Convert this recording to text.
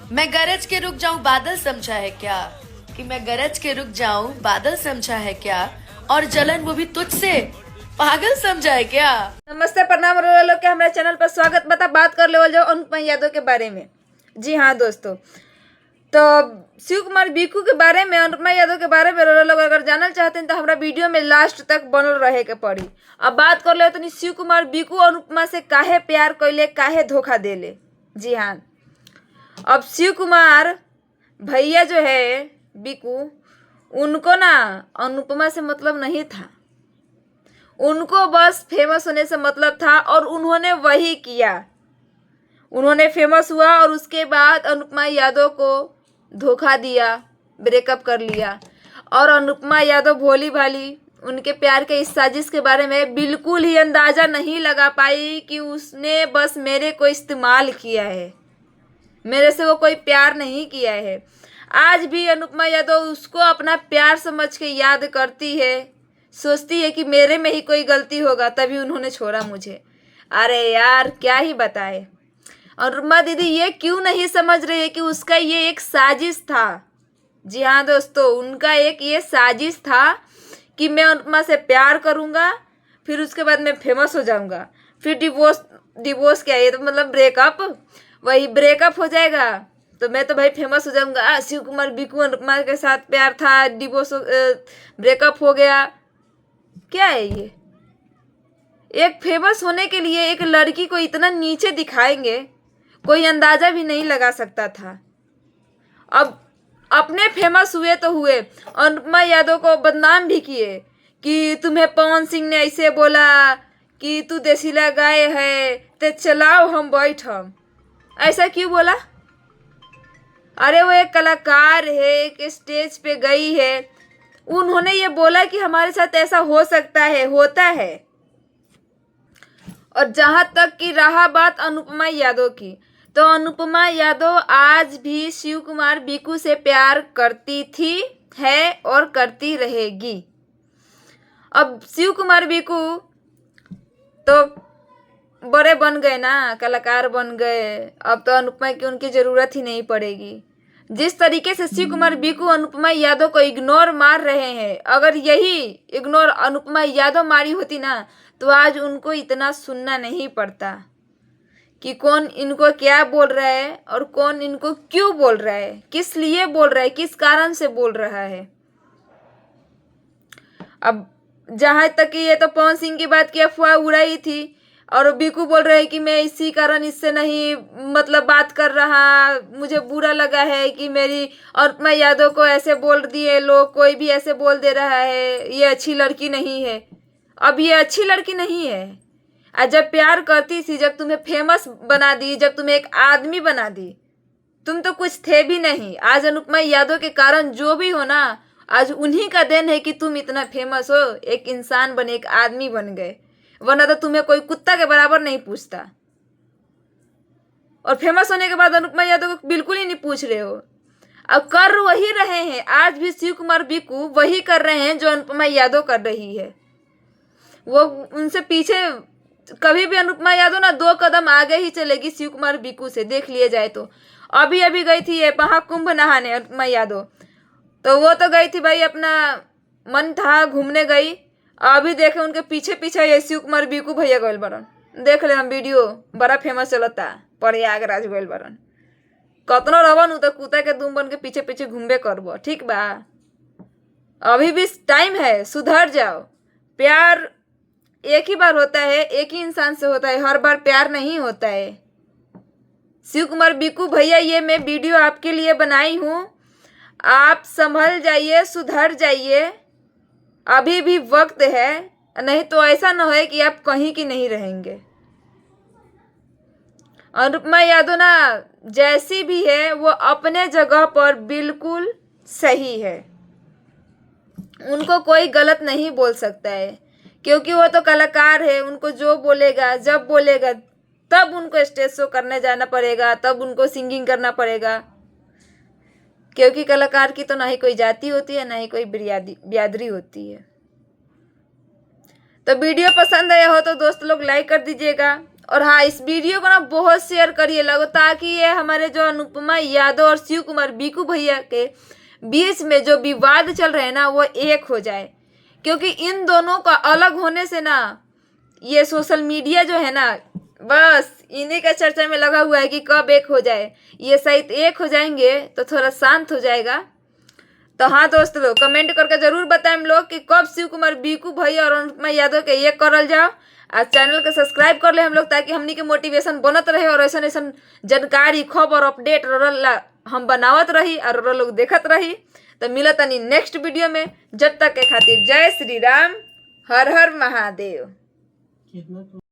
मैं गरज के रुक जाऊं बादल समझा है क्या, कि मैं गरज के रुक जाऊं बादल समझा है क्या, और जलन वो भी तुझसे पागल समझा है क्या। नमस्ते प्रणाम लोग के हमारे चैनल पर स्वागत बता। बात कर लेवल जाओ अनुपमा यादव के बारे में। जी हाँ दोस्तों, तो शिव कुमार बीकू के बारे में, अनुपमा यादव के बारे में लोग अगर जानना चाहते हैं तो हमारा वीडियो में लास्ट तक बनल रहे के पड़ी। अब बात कर ले तो शिव कुमार बीकू अनुपमा से काहे प्यार कैले, काहे धोखा देले। जी हाँ, अब शिव कुमार भैया जो है बीकू, उनको ना अनुपमा से मतलब नहीं था, उनको बस फेमस होने से मतलब था और उन्होंने वही किया। उन्होंने फेमस हुआ और उसके बाद अनुपमा यादव को धोखा दिया, ब्रेकअप कर लिया। और अनुपमा यादव भोली भाली उनके प्यार के इस साजिश के बारे में बिल्कुल ही अंदाज़ा नहीं लगा पाई कि उसने बस मेरे को इस्तेमाल किया है, मेरे से वो कोई प्यार नहीं किया है। आज भी अनुपमा यादव उसको अपना प्यार समझ के याद करती है, सोचती है कि मेरे में ही कोई गलती होगा तभी उन्होंने छोड़ा मुझे। अरे यार क्या ही बताए। अनुपमा दीदी ये क्यों नहीं समझ रही है कि उसका ये एक साजिश था। जी हाँ दोस्तों, उनका एक ये साजिश था कि मैं अनुपमा से प्यार करूँगा, फिर उसके बाद मैं फेमस हो जाऊँगा, फिर डिवोर्स क्या, ये तो मतलब ब्रेकअप, वही ब्रेकअप हो जाएगा तो मैं तो भाई फेमस हो जाऊँगा। शिव कुमार बीकू अनुपमा के साथ प्यार था, डिवोर्स ब्रेकअप हो गया, क्या है ये। एक फेमस होने के लिए एक लड़की को इतना नीचे दिखाएंगे, कोई अंदाजा भी नहीं लगा सकता था। अब अपने फेमस हुए तो हुए, अनुपमा यादव को बदनाम भी किए कि तुम्हें पवन सिंह ने ऐसे बोला कि तू देसीला गाय है ते चलाओ हम बैठम। ऐसा क्यों बोला? अरे वो एक कलाकार है, एक स्टेज पे गई है, उन्होंने ये बोला कि हमारे साथ ऐसा हो सकता है, होता है। और जहां तक की रहा बात अनुपमा यादव की, तो अनुपमा यादव आज भी शिव कुमार बीकू से प्यार करती थी, है और करती रहेगी। अब शिव कुमार बीकू तो बड़े बन गए ना, कलाकार बन गए, अब तो अनुपमा की उनकी ज़रूरत ही नहीं पड़ेगी। जिस तरीके से शिव कुमार बीकू अनुपमा यादव को इग्नोर मार रहे हैं, अगर यही इग्नोर अनुपमा यादव मारी होती ना तो आज उनको इतना सुनना नहीं पड़ता कि कौन इनको क्या बोल रहा है और कौन इनको क्यों बोल रहा है, किस लिए बोल रहा है, किस कारण से बोल रहा है। अब जहाँ तक कि ये तो पवन सिंह की बात की अफवाह उड़ाई थी और बीकू बोल रहे हैं कि मैं इसी कारण इससे नहीं मतलब बात कर रहा, मुझे बुरा लगा है कि मेरी अनुपमा यादव को ऐसे बोल दिए लोग, कोई भी ऐसे बोल दे रहा है, ये अच्छी लड़की नहीं है। अब ये अच्छी लड़की नहीं है। आज जब प्यार करती थी, जब तुम्हें फेमस बना दी, जब तुम्हें एक आदमी बना दी, तुम तो कुछ थे भी नहीं। आज अनुपमा यादव के कारण जो भी हो ना, आज उन्हीं का देन है कि तुम इतना फेमस हो, एक इंसान बने, एक आदमी बन गए, वरना तो तुम्हें कोई कुत्ता के बराबर नहीं पूछता। और फेमस होने के बाद अनुपमा यादव को बिल्कुल ही नहीं पूछ रहे हो। अब कर वही रहे हैं, आज भी शिव कुमार बीकू वही कर रहे हैं जो अनुपमा यादव कर रही है। वो उनसे पीछे कभी भी अनुपमा यादव ना 2 कदम आगे ही चलेगी शिव कुमार बीकू से, देख लिए जाए तो। अभी अभी गई थी ये महाकुंभ नहाने अनुपमा यादव, तो वो तो गई थी भाई, अपना मन था घूमने गई। अभी देखे उनके पीछे पीछे ये शिव कुमार बीकू भैया गइल बरन, देख ले हम वीडियो, बड़ा फेमस चलता, प्रयागराज गइल बरन। कतनो रवन तो कुत्ता के दुम बन के पीछे पीछे घूमबे करबो, ठीक बा। अभी भी टाइम है, सुधर जाओ। प्यार एक ही बार होता है, एक ही इंसान से होता है, हर बार प्यार नहीं होता है। शिव कुमार बीकू भैया, ये मैं वीडियो आपके लिए बनाई हूँ, आप संभल जाइए, सुधर जाइए, अभी भी वक्त है, नहीं तो ऐसा न हो कि आप कहीं की नहीं रहेंगे। अनुपमा यादव ना जैसी भी है वो अपने जगह पर बिल्कुल सही है, उनको कोई गलत नहीं बोल सकता है, क्योंकि वो तो कलाकार है। उनको जो बोलेगा, जब बोलेगा तब उनको स्टेज शो करने जाना पड़ेगा, तब उनको सिंगिंग करना पड़ेगा, क्योंकि कलाकार की तो ना ही कोई जाति होती है, ना ही कोई बिरादरी होती है। तो वीडियो पसंद आया हो तो दोस्त लोग लाइक कर दीजिएगा और हाँ, इस वीडियो को ना बहुत शेयर करिए लोगों, ताकि ये हमारे जो अनुपमा यादव और शिव कुमार बीकू भैया के बीच में जो विवाद चल रहे हैं ना वो एक हो जाए। क्योंकि इन दोनों का अलग होने से ना ये सोशल मीडिया जो है ना बस इन्हीं का चर्चा में लगा हुआ है कि कब एक हो जाए। ये शायद एक हो जाएंगे तो थोड़ा शांत हो जाएगा। तो हाँ दोस्तों लोग कमेंट करके जरूर बताएं हम लोग कि कब शिव कुमार बीकू भैया और अनुपमा यादव के ये करल जाओ। आज चैनल को सब्सक्राइब कर ले हम लोग, ताकि हमनी के मोटिवेशन बनत रहे और ऐसा ऐसा जानकारी खबर अपडेट हम बनावत रही और लोग देखत रही। तो मिलत तनी नेक्स्ट वीडियो में। जब तक के खातिर जय श्री राम, हर हर महादेव।